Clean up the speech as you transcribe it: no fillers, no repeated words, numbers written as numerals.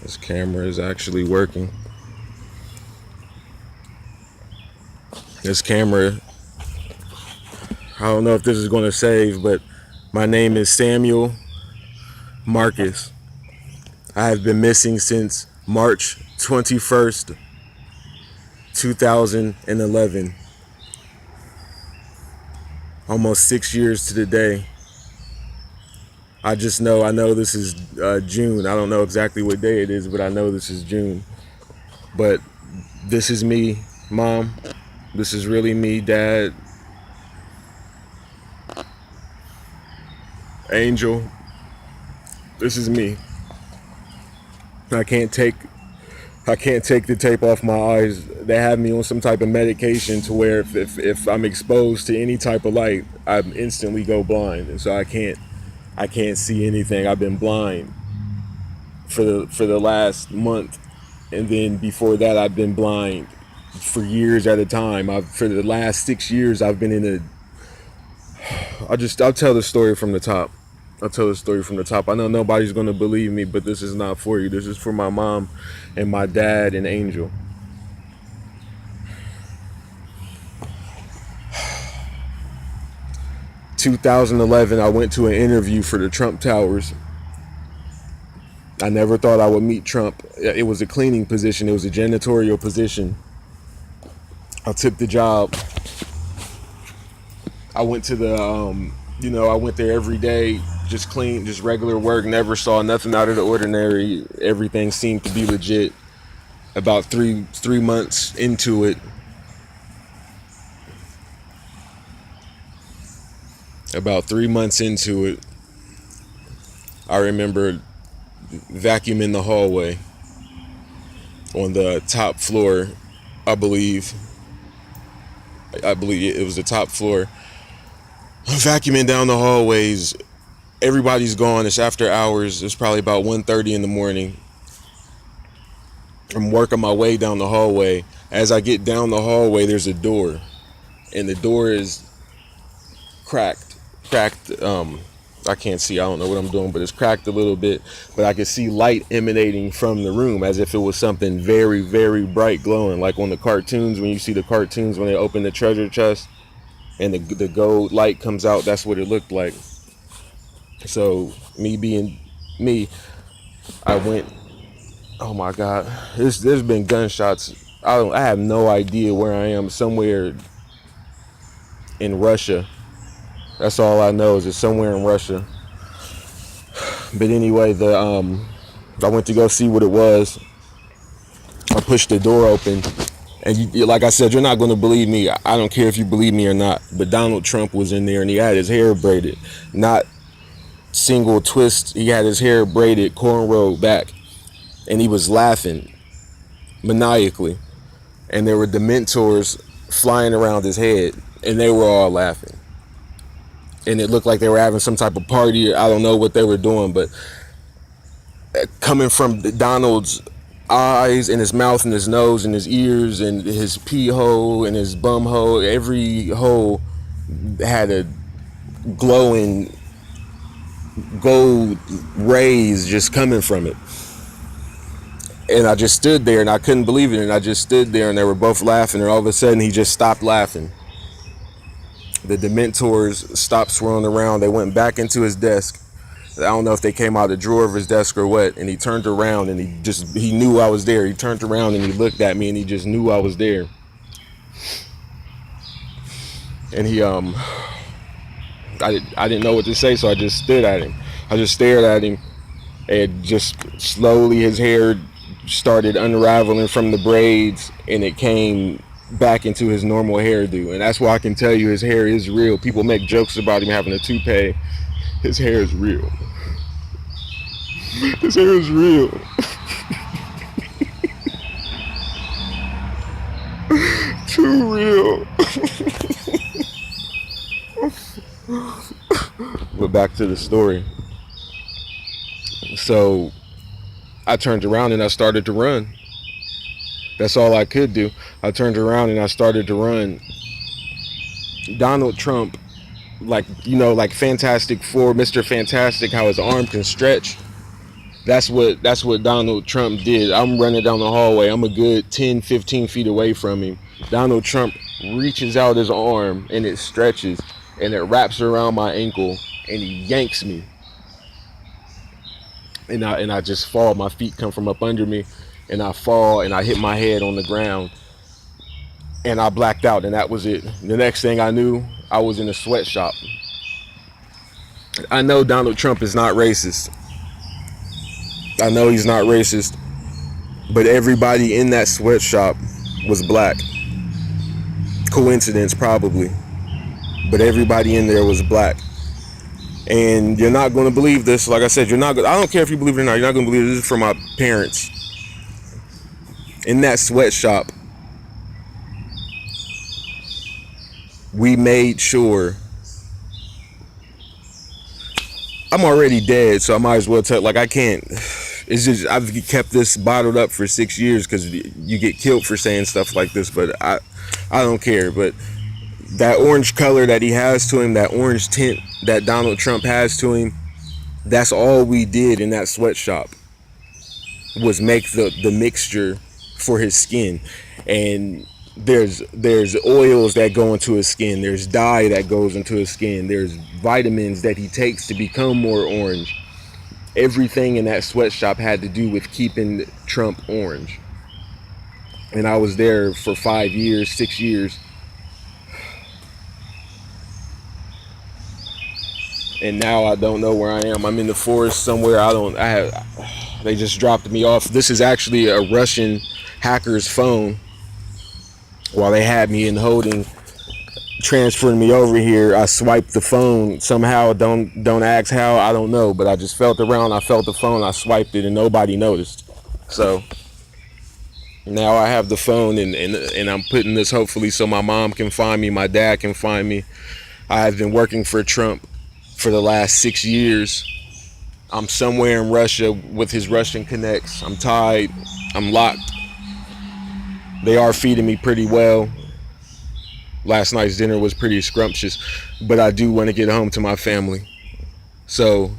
This camera is actually working. This camera, I don't know if this is going to save, but my name is Samuel Marcus. I have been missing since March 21st, 2011. Almost 6 years to the day. I know this is June. I don't know exactly what day it is, but I know this is June. But this is me, Mom. This is really me, Dad. Angel. This is me. I can't take the tape off my eyes. They have me on some type of medication to where if I'm exposed to any type of light, I instantly go blind, and so I can't see anything. I've been blind for the last month, and then before that, I've been blind for years at a time. For the last 6 years, I've been in a. I'll tell the story from the top. I know nobody's gonna believe me, but this is not for you. This is for my mom and my dad and Angel. In 2011, I went to an interview for the Trump Towers. I never thought I would meet Trump. It was a cleaning position. It was a janitorial position. I took the job. I went to the, I went there every day, just clean, just regular work. Never saw nothing out of the ordinary. Everything seemed to be legit. About three months into it, I remember vacuuming the hallway on the top floor. I believe it was the top floor. I'm vacuuming down the hallways. Everybody's gone. It's after hours. It's probably about 1:30 in the morning. I'm working my way down the hallway. As I get down the hallway, there's a door, and the door is cracked. I can't see. I don't know what I'm doing, but it's cracked a little bit. But I can see light emanating from the room as if it was something very, very bright glowing, like on the cartoons, when you see the cartoons when they open the treasure chest and the gold light comes out. That's what it looked like. So me being me, I went. Oh my God! There's been gunshots. I have no idea where I am. Somewhere in Russia. That's all I know, is it's somewhere in Russia. But anyway, I went to go see what it was. I pushed the door open, and like I said, you're not going to believe me. I don't care if you believe me or not. But Donald Trump was in there, and he had his hair braided, not single twist. He had his hair braided, cornrow back, and he was laughing maniacally. And there were Dementors flying around his head, and they were all laughing. And it looked like they were having some type of party. I don't know what they were doing, but coming from Donald's eyes and his mouth and his nose and his ears and his pee hole and his bum hole, every hole had a glowing gold rays just coming from it. And I just stood there and I couldn't believe it. And I just stood there and they were both laughing, and all of a sudden he just stopped laughing. The Dementors stopped swirling around. They went back into his desk. I don't know if they came out of the drawer of his desk or what. And he turned around and he knew I was there. He turned around and he looked at me and he just knew I was there. And I didn't know what to say, so I just stood at him. I just stared at him, and just slowly his hair started unraveling from the braids, and it came back into his normal hairdo. And that's why I can tell you his hair is real. People make jokes about him having a toupee. His hair is real. His hair is real. Too real. But back to the story. So I turned around and I started to run. That's all I could do. I turned around and I started to run. Donald Trump, like Fantastic Four, Mr. Fantastic, how his arm can stretch. That's what Donald Trump did. I'm running down the hallway. I'm a good 10, 15 feet away from him. Donald Trump reaches out his arm and it stretches and it wraps around my ankle and he yanks me. And I just fall. My feet come from up under me and I fall and I hit my head on the ground and I blacked out, and that was it. The next thing I knew, I was in a sweatshop. I know Donald Trump is not racist. I know he's not racist, but everybody in that sweatshop was black. Coincidence, probably, but everybody in there was black. And you're not going to believe this. Like I said, you're not. I don't care if you believe it or not. You're not going to believe this. This is from my parents. In that sweatshop, we made sure. I'm already dead, so I might as well tell. Like, I can't. It's just I've kept this bottled up for 6 years because you get killed for saying stuff like this. But I don't care. But that orange color that he has to him, that orange tint that Donald Trump has to him, that's all we did in that sweatshop was make the mixture for his skin. And there's oils that go into his skin, there's dye that goes into his skin, there's vitamins that he takes to become more orange. Everything in that sweatshop had to do with keeping Trump orange. And I was there for 5 years, 6 years. And now I don't know where I am. I'm in the forest somewhere. They just dropped me off. This is actually a Russian hacker's phone. While they had me in holding, transferring me over here, I swiped the phone somehow. Don't ask how, I don't know, but I just felt around, I felt the phone, I swiped it, and nobody noticed. So now I have the phone, and I'm putting this hopefully so my mom can find me, my dad can find me. I have been working for Trump for the last 6 years. I'm somewhere in Russia with his Russian connects. I'm tied, I'm locked. They are feeding me pretty well. Last night's dinner was pretty scrumptious, but I do want to get home to my family. So